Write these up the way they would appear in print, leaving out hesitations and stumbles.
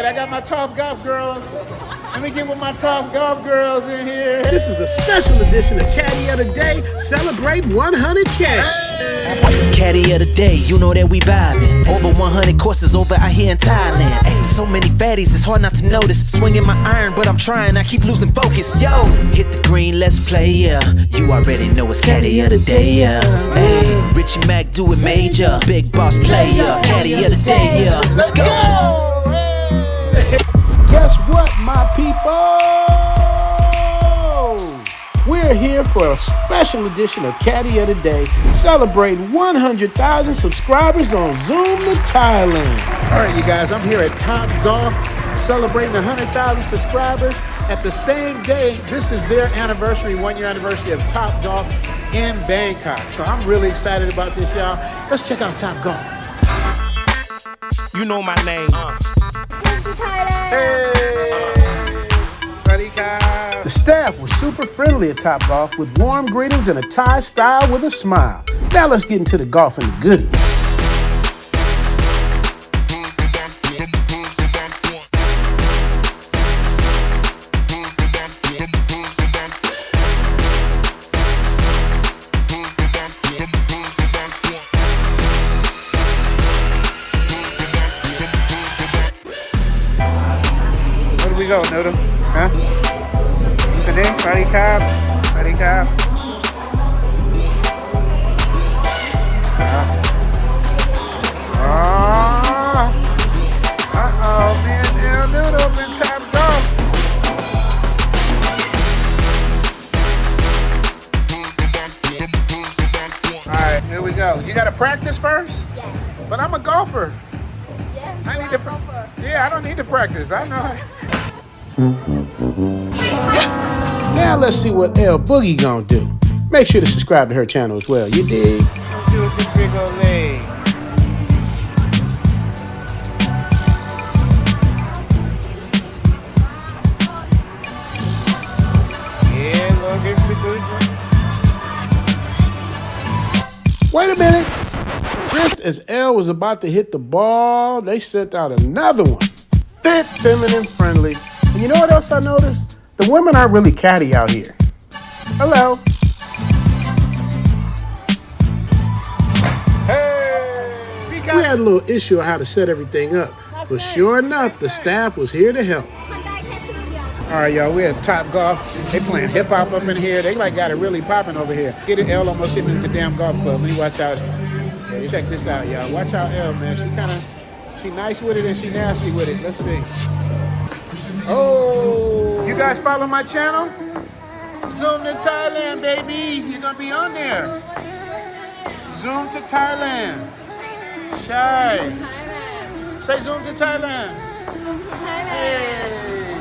right, I got my Top Golf girls. Let me get with my Top Golf girls in here. This is a special edition of Caddy of the Day. Celebrate 100K. Caddy of the day, you know that we vibing. Over 100 courses over out here in Thailand. Ay, so many fatties, it's hard not to notice. Swinging my iron, but I'm trying, I keep losing focus. Yo, hit the green, let's play, yeah. You already know it's Caddy of the day, yeah. Hey, Richie Mac, do it major. Big boss player, Caddy of the day, yeah. Let's go. Guess what, my people? We're here for a special edition of Caddy of the Day, celebrating 100,000 subscribers on Zoom to Thailand. All right, you guys, I'm here at Top Golf, celebrating 100,000 subscribers. At the same day, this is their anniversary, 1-year anniversary of Top Golf in Bangkok. So I'm really excited about this, y'all. Let's check out Top Golf. You know my name. Hey! The staff was super friendly at Top Golf with warm greetings and a Thai style with a smile. Now let's get into the golf and the goodies. Where do we go, Noodle? Huh? What's the name? Sari Cobb? Sari Cobb? Uh-oh, me and El Noodle been Top Golf. Alright, here we go. You gotta practice first? Yes. But I'm a golfer. Yes, I need to golfer. Yeah, I don't need to practice. I know. Now let's see what L Boogie gonna do. Make sure to subscribe to her channel as well, you dig? Let's do it this big old leg. Yeah, look at Wait a minute. Just as L was about to hit the ball, they sent out another one. Fit, feminine, friendly. And you know what else I noticed? The women aren't really catty out here. Hello. Hey! We had a little issue on how to set everything up, but sure enough, the staff was here to help. All right, y'all, we're at Top Golf. They playing hip hop up in here. They like got it really popping over here. Get it, L almost hit me with the damn golf club. Let me watch out. Yeah, check this out, y'all. Watch out, L, man. She nice with it and she nasty with it. Let's see. Oh, you guys follow my channel? Zoom to Thailand, baby. You're gonna be on there. Zoom to Thailand. Shy. Say zoom to Thailand. Hey.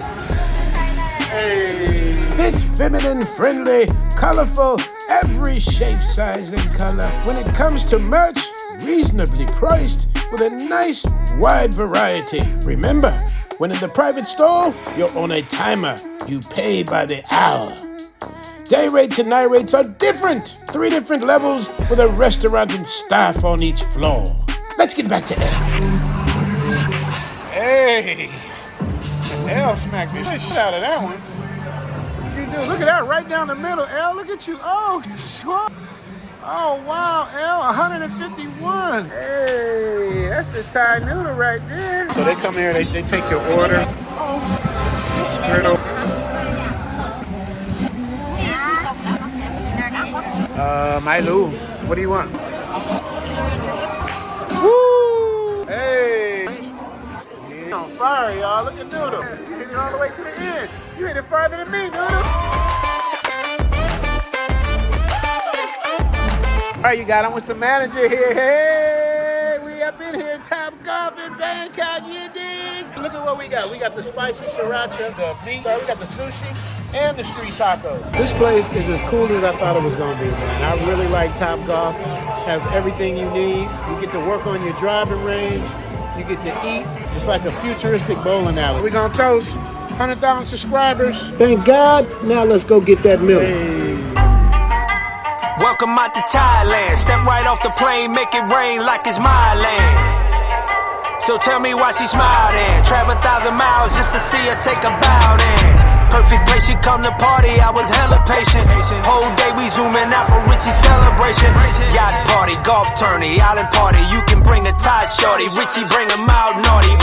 Hey. Fit, feminine, friendly, colorful, every shape, size, and color. When it comes to merch, reasonably priced with a nice wide variety. Remember, when in the private store, you're on a timer. You pay by the hour. Day rates and night rates are different. 3 different levels with a restaurant and staff on each floor. Let's get back to L. Hey. L smacked the shit out of that one. What you do? Look at that, right down the middle. L, look at you. Oh, sure. Oh, wow, L, 151. Hey, that's the Thai noodle right there. So they come here, they take your order. Milo, what do you want? Woo! Hey! Yeah, on fire, y'all. Look at Noodle. You hit it all the way to the end. You hit it farther than me, Noodle. All right, you got. I'm with the manager here. Hey, we up in here, Top Golf in Bangkok. You dig? Look at what we got. We got the spicy sriracha, the meat. We got the sushi and the street tacos. This place is as cool as I thought it was gonna be, man. I really like Top Golf. Has everything you need. You get to work on your driving range. You get to eat. It's like a futuristic bowling alley. We're gonna toast 100,000 subscribers. Thank God. Now let's go get that milk. Hey. Welcome out to Thailand. Step right off the plane, make it rain like it's my land. So tell me why she smiled in. Travel 1,000 miles just to see her take a bow in. Perfect place, she come to party, I was hella patient. Whole day we zooming out for Richie's celebration. Yacht party, golf tourney, island party. You can bring a Thai shorty, Richie bring him out naughty.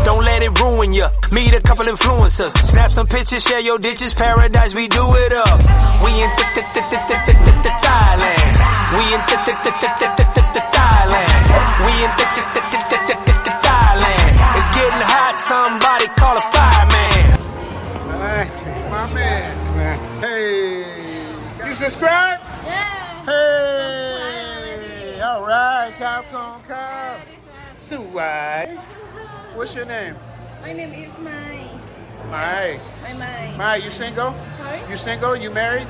Don't let it ruin ya. Meet a couple influencers, snap some pictures, share your ditches. Paradise, we do it up. We in Thailand. We in Thailand. We in Thailand. It's getting hot, somebody call a fireman. My man. Hey. You subscribe? Yeah. Hey. All right. Come. So, what's your name? My name is Mai. Mai. Mai. Mai, you single? Sorry? You single? You married?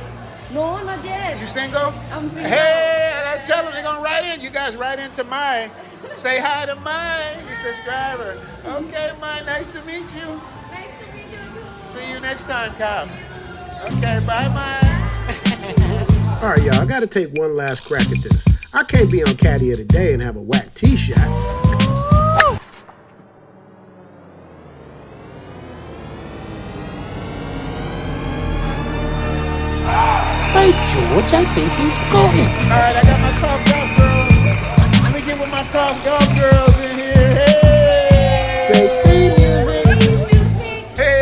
No, not yet. You single? I'm single. Hey, I tell them they're gonna write in. You guys write into Mai. Say hi to Mai, you subscriber. Okay, Mai, nice to meet you. Nice to meet you too. See you next time, Cobb. Okay, bye, Mai. All right, y'all, I gotta take one last crack at this. I can't be on Caddy of the Day and have a whack tee shot. Hey, George, I think he's going. All right, I got my top golf girls. Let me get with my top golf girls in here. Hey! Say theme music. Hey!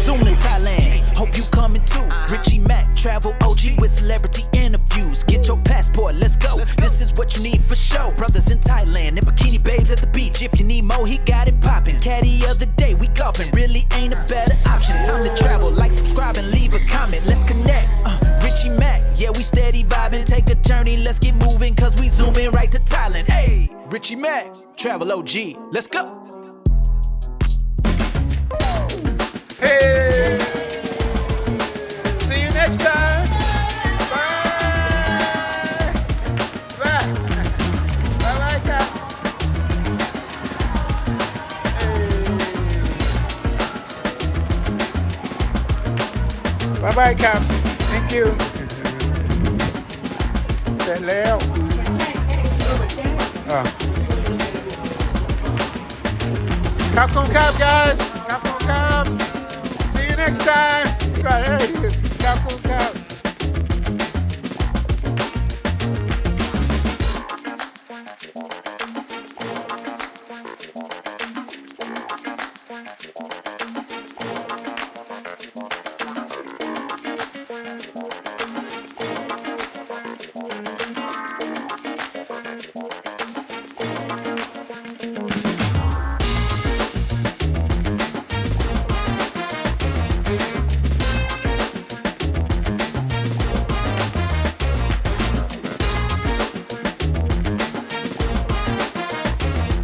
Soon in Thailand, hope you coming too. Richie Mack, travel OG with celebrity interviews. Get your passport, let's go. This is what you need for show. Brothers in Thailand and bikini babes at the beach. If you need more, he got it poppin'. Caddy of the day, we golfing. Really ain't a better option. Time to travel, like, subscribe, and leave a comment. Let's connect. Richie Mack, yeah, we steady vibing. Take a journey, let's get moving, cause we zooming right to Thailand. Hey, Richie Mack, travel OG, let's go. Hey! See you next time. Bye. Bye. Bye, Cobb. Hey. Bye, Cobb. Thank you. เสร็จแล้วครับคุณครับ guys ครับคุณครับ see you next time ครับคุณ